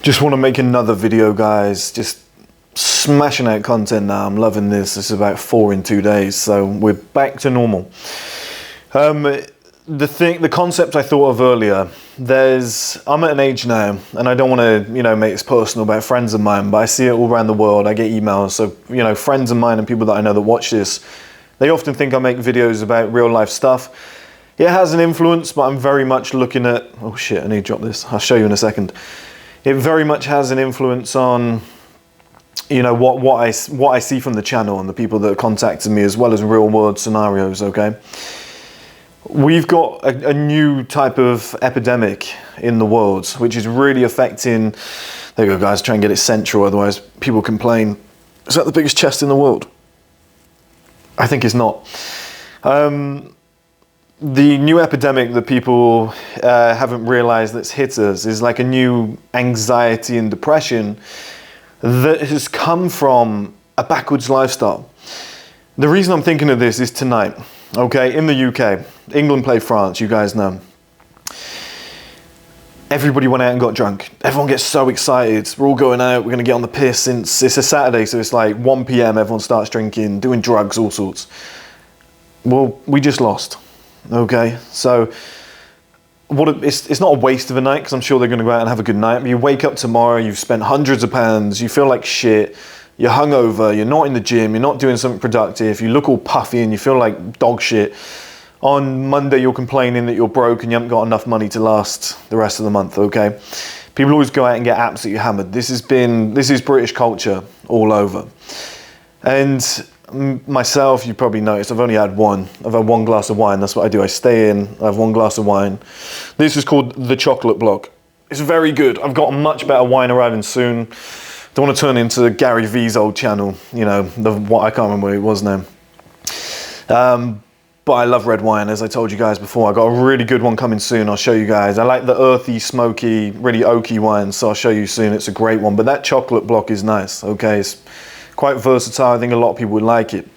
Just want to make another video, guys. Just smashing out content now. I'm loving this. This is about 4 in 2 days, so we're back to normal. The concept I thought of earlier, I'm at an age now, and I don't want to, make this personal about friends of mine, but I see it all around the world. I get emails, so, friends of mine and people that I know that watch this, they often think I make videos about real life stuff. It has an influence, but I'm very much looking at, oh shit, I need to drop this. I'll show you in a second. It very much has an influence on, what I see from the channel and the people that are contacting me, as well as real world scenarios, okay? We've got a new type of epidemic in the world, which is really affecting, there you go guys, try and get it central, otherwise people complain. Is that the biggest chest in the world? I think it's not. The new epidemic that people haven't realized that's hit us is like a new anxiety and depression that has come from a backwards lifestyle. The reason I'm thinking of this is tonight, okay, in the UK, England played France, you guys know. Everybody went out and got drunk. Everyone gets so excited. We're all going out, we're going to get on the piss. Since it's a Saturday, so it's like 1 PM, everyone starts drinking, doing drugs, all sorts. Well, we just lost. Okay, so it's not a waste of a night, because I'm sure they're going to go out and have a good night, but you wake up tomorrow, you've spent hundreds of pounds, you feel like shit, you're hungover, you're not in the gym, you're not doing something productive, you look all puffy and you feel like dog shit. On Monday you're complaining that you're broke and you haven't got enough money to last the rest of the month, okay? People always go out and get absolutely hammered. This is British culture all over. And myself, you probably noticed, I've only had one. I've had one glass of wine. That's what I do. I stay in, I have one glass of wine. This is called the Chocolate Block. It's very good. I've got a much better wine arriving soon. Don't want to turn into Gary V's old channel, I can't remember what it was now. But I love red wine, as I told you guys before. I got a really good one coming soon. I'll show you guys. I like the earthy, smoky, really oaky wine, so I'll show you soon. It's a great one. But that Chocolate Block is nice, okay? It's quite versatile. I think a lot of people would like it.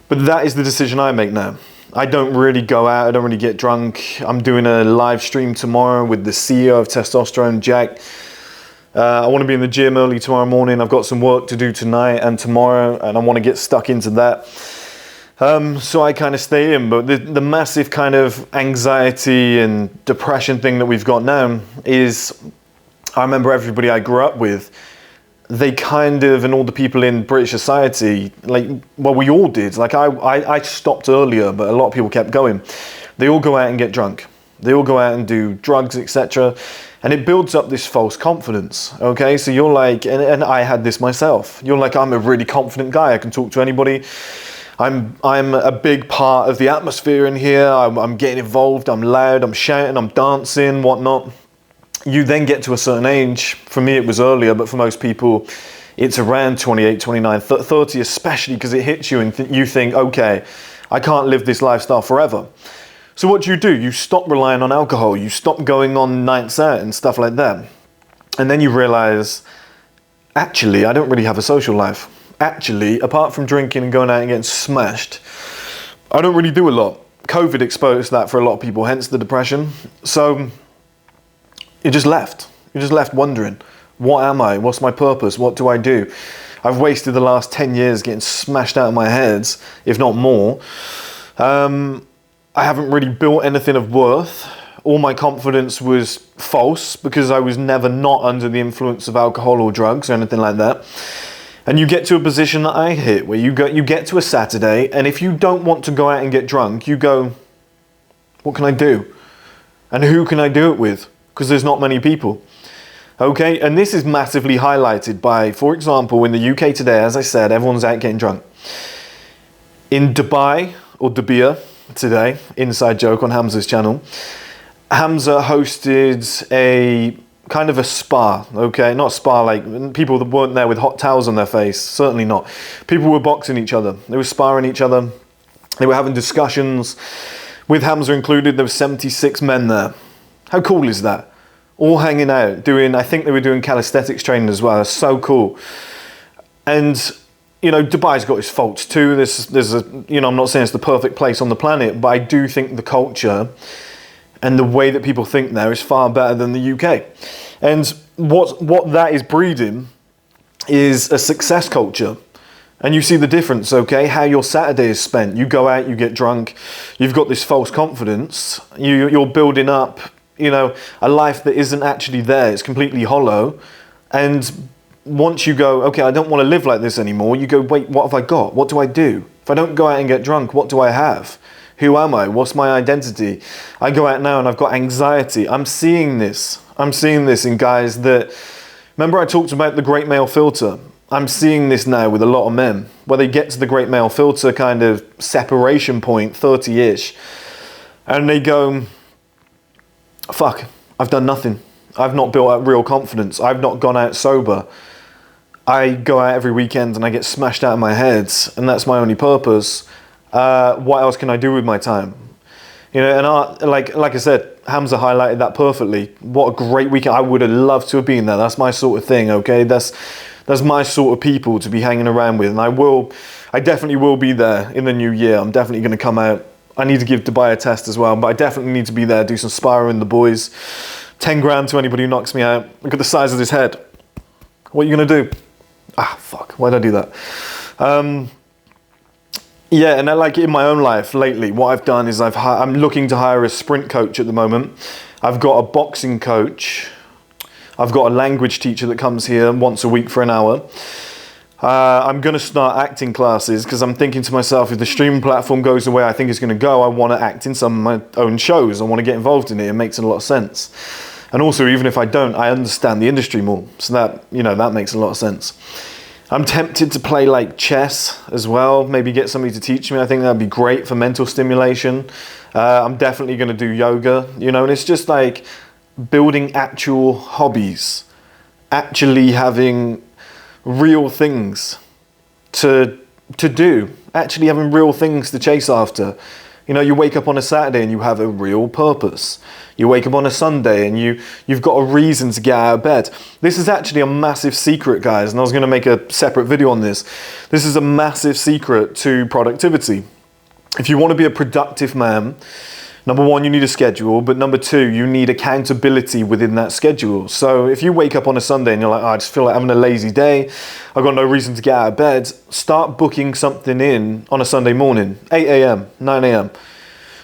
But that is the decision I make now. I don't really go out. I don't really get drunk. I'm doing a live stream tomorrow with the CEO of Testosterone, Jack. I want to be in the gym early tomorrow morning. I've got some work to do tonight and tomorrow, and I want to get stuck into that. So I kind of stay in. But the massive kind of anxiety and depression thing that we've got now is, I remember everybody I grew up with, they kind of, and all the people in British society, we all did. I stopped earlier, but a lot of people kept going. They all go out and get drunk. They all go out and do drugs, etc. And it builds up this false confidence, okay? So you're like, and I had this myself. You're like, I'm a really confident guy. I can talk to anybody. I'm a big part of the atmosphere in here. I'm getting involved. I'm loud. I'm shouting. I'm dancing, whatnot. You then get to a certain age. For me, it was earlier, but for most people, it's around 28, 29, 30, especially because it hits you and you think, okay, I can't live this lifestyle forever. So what do? You stop relying on alcohol. You stop going on nights out and stuff like that. And then you realize, actually, I don't really have a social life. Actually, apart from drinking and going out and getting smashed, I don't really do a lot. COVID exposed that for a lot of people, hence the depression. So you're just left. You're just left wondering, what am I? What's my purpose? What do I do? I've wasted the last 10 years getting smashed out of my head, if not more. I haven't really built anything of worth. All my confidence was false because I was never not under the influence of alcohol or drugs or anything like that. And you get to a position that I hit where you get to a Saturday, and if you don't want to go out and get drunk, you go, what can I do? And who can I do it with? Because there's not many people. Okay, and this is massively highlighted by, for example, in the UK today, as I said, everyone's out getting drunk. In Dubai, or Dubai today, inside joke on Hamza's channel, Hamza hosted a kind of a spa, okay? Not a spa like people that weren't there with hot towels on their face, certainly not. People were boxing each other. They were sparring each other. They were having discussions. With Hamza included, there were 76 men there. How cool is that? All hanging out, I think they were doing calisthenics training as well. That's so cool. And, Dubai's got its faults too. I'm not saying it's the perfect place on the planet, but I do think the culture and the way that people think there is far better than the UK. And what that is breeding is a success culture. And you see the difference, okay? How your Saturday is spent. You go out, you get drunk, you've got this false confidence, you're building up, you know, a life that isn't actually there. It's completely hollow. And once you go, okay, I don't want to live like this anymore, you go, wait, what have I got? What do I do? If I don't go out and get drunk, what do I have? Who am I? What's my identity? I go out now and I've got anxiety. I'm seeing this. I'm seeing this in guys that, remember I talked about the great male filter? I'm seeing this now with a lot of men, where they get to the great male filter kind of separation point, 30-ish, and they go, fuck, I've done nothing. I've not built up real confidence. I've not gone out sober. I go out every weekend and I get smashed out of my head, and that's my only purpose. What else can I do with my time? You know, and like I said, Hamza highlighted that perfectly. What a great weekend. I would have loved to have been there. That's my sort of thing, okay? That's my sort of people to be hanging around with. And I definitely will be there in the new year. I'm definitely going to come out. I need to give Dubai a test as well, but I definitely need to be there, do some sparring with the boys. 10 grand to anybody who knocks me out. Look at the size of his head. What are you going to do? Ah, fuck. Why did I do that? Yeah, and like in my own life lately, what I've done is I'm looking to hire a sprint coach at the moment. I've got a boxing coach. I've got a language teacher that comes here once a week for an hour. I'm going to start acting classes because I'm thinking to myself, if the streaming platform goes the way I think it's going to go, I want to act in some of my own shows. I want to get involved in it. It makes a lot of sense. And also, even if I don't, I understand the industry more. So that, you know, that makes a lot of sense. I'm tempted to play like chess as well, maybe get somebody to teach me. I think that'd be great for mental stimulation. I'm definitely going to do yoga, you know, and it's just like building actual hobbies, actually having real things to do, actually having real things to chase after. You know, you wake up on a Saturday and you have a real purpose. You wake up on a Sunday and you've got a reason to get out of bed. This is actually a massive secret, guys, and I was going to make a separate video on this. This is a massive secret to productivity. If you want to be a productive man, number one, you need a schedule, but number two, you need accountability within that schedule. So if you wake up on a Sunday and you're like, oh, I just feel like having a lazy day, I've got no reason to get out of bed, start booking something in on a Sunday morning, 8 a.m., 9 a.m.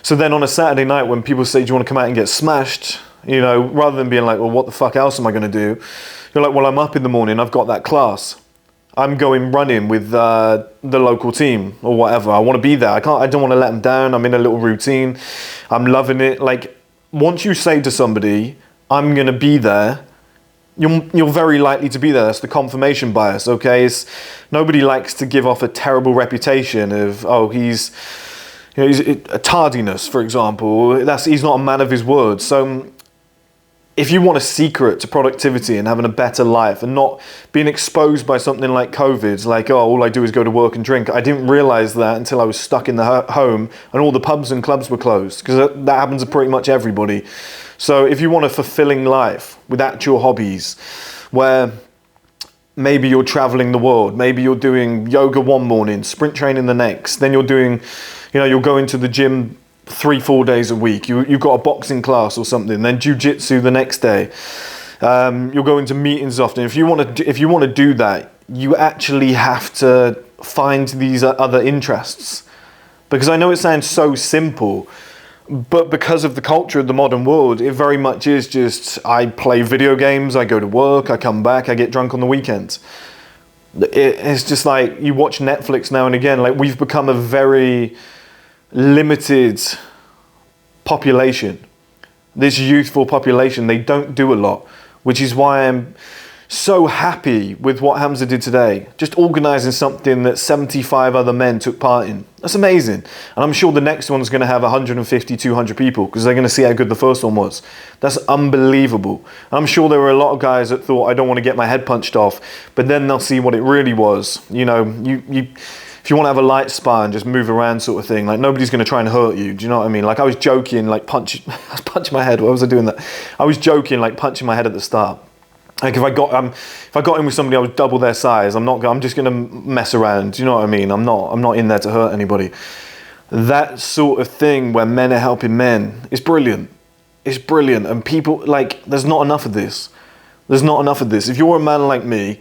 So then on a Saturday night when people say, do you want to come out and get smashed? You know, rather than being like, well, what the fuck else am I going to do? You're like, well, I'm up in the morning, I've got that class. I'm going running with the local team or whatever. I want to be there. I don't want to let them down. I'm in a little routine. I'm loving it. Like, once you say to somebody, I'm going to be there, you're very likely to be there. That's the confirmation bias, okay? Nobody likes to give off a terrible reputation of, oh, he's a tardiness, for example. He's not a man of his word. So if you want a secret to productivity and having a better life and not being exposed by something like COVID, like, oh, all I do is go to work and drink. I didn't realize that until I was stuck in the home and all the pubs and clubs were closed, because that happens to pretty much everybody. So if you want a fulfilling life with actual hobbies, where maybe you're traveling the world, maybe you're doing yoga one morning, sprint training the next, then you're doing, you know, you're going to the gym 3-4 days a week, you've got a boxing class or something, then jiu-jitsu the next day, you're going to meetings often. If you want to do that, you actually have to find these other interests, because I know it sounds so simple, but because of the culture of the modern world, it very much is just, I play video games, I go to work, I come back, I get drunk on the weekends. It's just like, you watch Netflix now and again. Like, we've become a very limited population, this youthful population. They don't do a lot, which is why I'm so happy with what Hamza did today, just organising something that 75 other men took part in. That's amazing. And I'm sure the next one's going to have 150, 200 people, because they're going to see how good the first one was. That's unbelievable. I'm sure there were a lot of guys that thought, I don't want to get my head punched off, but then they'll see what it really was. You know, if you want to have a light spar and just move around sort of thing, like, nobody's going to try and hurt you. Do you know what I mean? Like, I was joking, like I was punching my head. Why was I doing that? I was joking, like punching my head at the start. Like, if I got in with somebody I was double their size, I'm just going to mess around. Do you know what I mean? I'm not in there to hurt anybody. That sort of thing where men are helping men is brilliant. It's brilliant. And people, like, there's not enough of this. There's not enough of this. If you're a man like me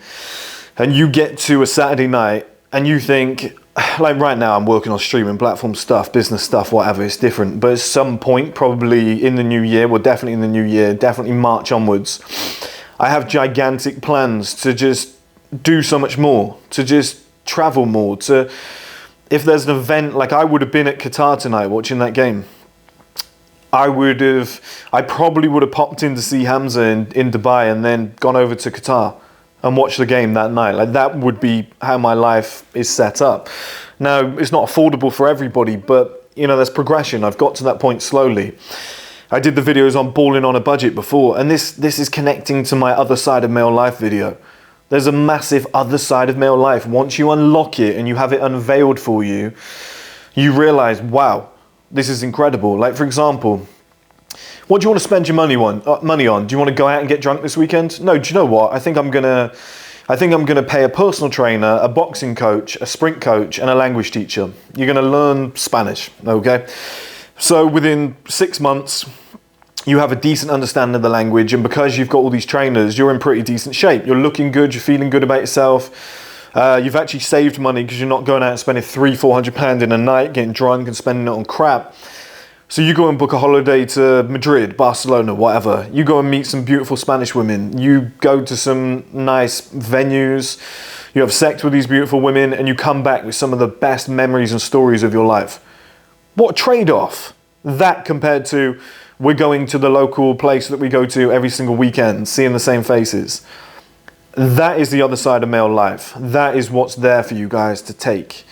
and you get to a Saturday night and you think, like right now I'm working on streaming platform stuff, business stuff, whatever, it's different. But at some point, probably in the new year, well, definitely in the new year, definitely March onwards, I have gigantic plans to just do so much more, to just travel more, to, if there's an event, like I would have been at Qatar tonight watching that game. I probably would have popped in to see Hamza in Dubai and then gone over to Qatar and watched the game that night. Like that would be how my life is set up. Now, it's not affordable for everybody, but you know, there's progression. I've got to that point slowly. I did the videos on balling on a budget before, and this is connecting to my other side of male life video. There's a massive other side of male life. Once you unlock it and you have it unveiled for you, you realize, wow, this is incredible. Like, for example, what do you want to spend your money on? Do you want to go out and get drunk this weekend? No, do you know what? I think I'm gonna pay a personal trainer, a boxing coach, a sprint coach, and a language teacher. You're gonna learn Spanish, okay? So within 6 months, you have a decent understanding of the language, and because you've got all these trainers, you're in pretty decent shape. You're looking good, you're feeling good about yourself. You've actually saved money because you're not going out and spending £300-400 in a night, getting drunk and spending it on crap. So you go and book a holiday to Madrid, Barcelona, whatever. You go and meet some beautiful Spanish women. You go to some nice venues. You have sex with these beautiful women, and you come back with some of the best memories and stories of your life. What a trade-off. That compared to we're going to the local place that we go to every single weekend, seeing the same faces. That is the other side of male life. That is what's there for you guys to take.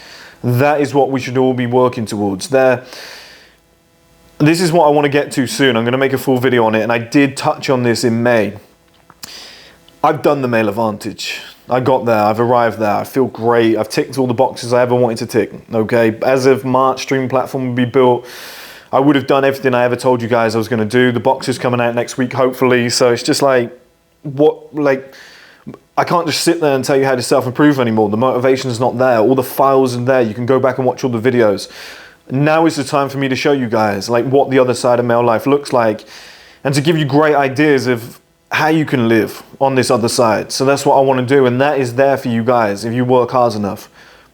That is what we should all be working towards. This is what I want to get to soon. I'm going to make a full video on it, and I did touch on this in May. I've done the male advantage. I got there. I've arrived there. I feel great. I've ticked all the boxes I ever wanted to tick. Okay, as of March, streaming platform will be built. I would have done everything I ever told you guys I was going to do. The box is coming out next week, hopefully. So it's just like, I can't just sit there and tell you how to self-improve anymore. The motivation is not there. All the files are there. You can go back and watch all the videos. Now is the time for me to show you guys like what the other side of male life looks like, and to give you great ideas of how you can live on this other side. So that's what I want to do, and that is there for you guys if you work hard enough.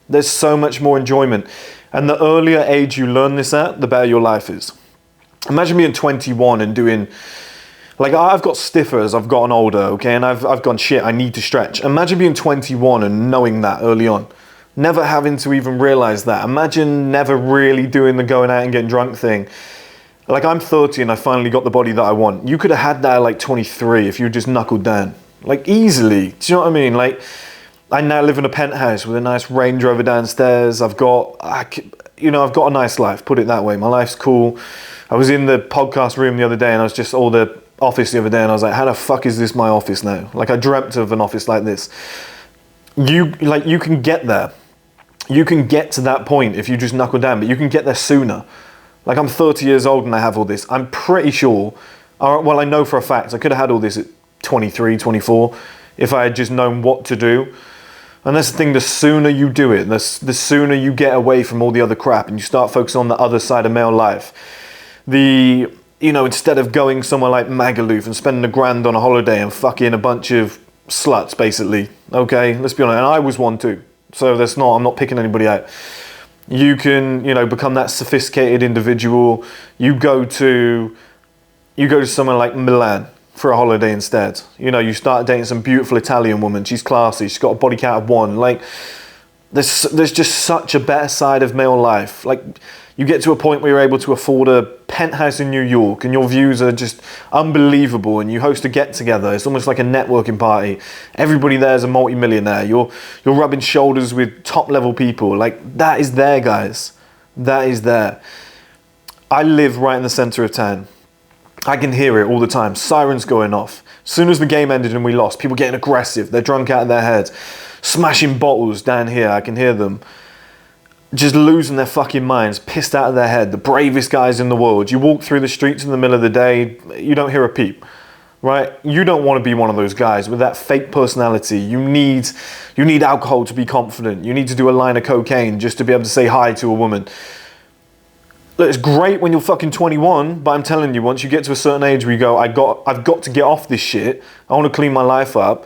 There's so much more enjoyment. And the earlier age you learn this at, the better your life is. Imagine being 21 and doing, like I've got stiffer as I've gotten older, okay? And I've gone, shit, I need to stretch. Imagine being 21 and knowing that early on. Never having to even realize that. Imagine never really doing the going out and getting drunk thing. Like I'm 30 and I finally got the body that I want. You could have had that at like 23 if you just knuckled down. Like easily, do you know what I mean? Like, I now live in a penthouse with a nice Range Rover downstairs. I've got a nice life, put it that way. My life's cool. I was in the podcast room the other day and I was just, or the office the other day, and I was like, how the fuck is this my office now? Like I dreamt of an office like this. You can get there. You can get to that point if you just knuckle down, but you can get there sooner. Like I'm 30 years old and I have all this. I'm pretty sure, well, I know for a fact, I could have had all this at 23, 24, if I had just known what to do. And that's the thing, the sooner you do it, the sooner you get away from all the other crap and you start focusing on the other side of male life. Instead of going somewhere like Magaluf and spending $1,000 on a holiday and fucking a bunch of sluts, basically. Okay, let's be honest, and I was one too. So I'm not picking anybody out. You can, become that sophisticated individual. You go to somewhere like Milan for a holiday instead. You start dating some beautiful Italian woman. She's classy. She's got a body count of 1. Like, there's just such a better side of male life. Like, you get to a point where you're able to afford a penthouse in New York and your views are just unbelievable, and you host a get-together. It's almost like a networking party. Everybody there is a multi-millionaire. You're rubbing shoulders with top-level people. Like, that is there, guys. That is there. I live right in the center of town. I can hear it all the time. Sirens going off. As soon as the game ended and we lost, people getting aggressive. They're drunk out of their heads. Smashing bottles down here. I can hear them. Just losing their fucking minds. Pissed out of their head. The bravest guys in the world. You walk through the streets in the middle of the day, you don't hear a peep. Right? You don't want to be one of those guys with that fake personality. You need alcohol to be confident. You need to do a line of cocaine just to be able to say hi to a woman. Look, it's great when you're fucking 21, but I'm telling you, once you get to a certain age where you go, I've got to get off this shit. I want to clean my life up.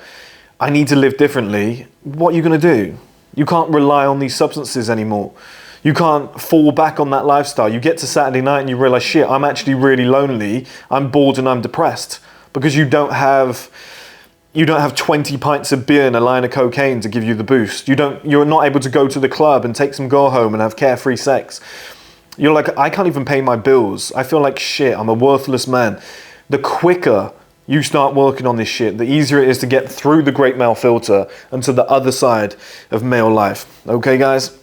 I need to live differently. What are you going to do? You can't rely on these substances anymore. You can't fall back on that lifestyle. You get to Saturday night and you realize, shit, I'm actually really lonely. I'm bored and I'm depressed because you don't have 20 pints of beer and a line of cocaine to give you the boost. You're not able to go to the club and take some girl home and have carefree sex. You're like, I can't even pay my bills. I feel like shit. I'm a worthless man. The quicker you start working on this shit, the easier it is to get through the great male filter and to the other side of male life. Okay, guys?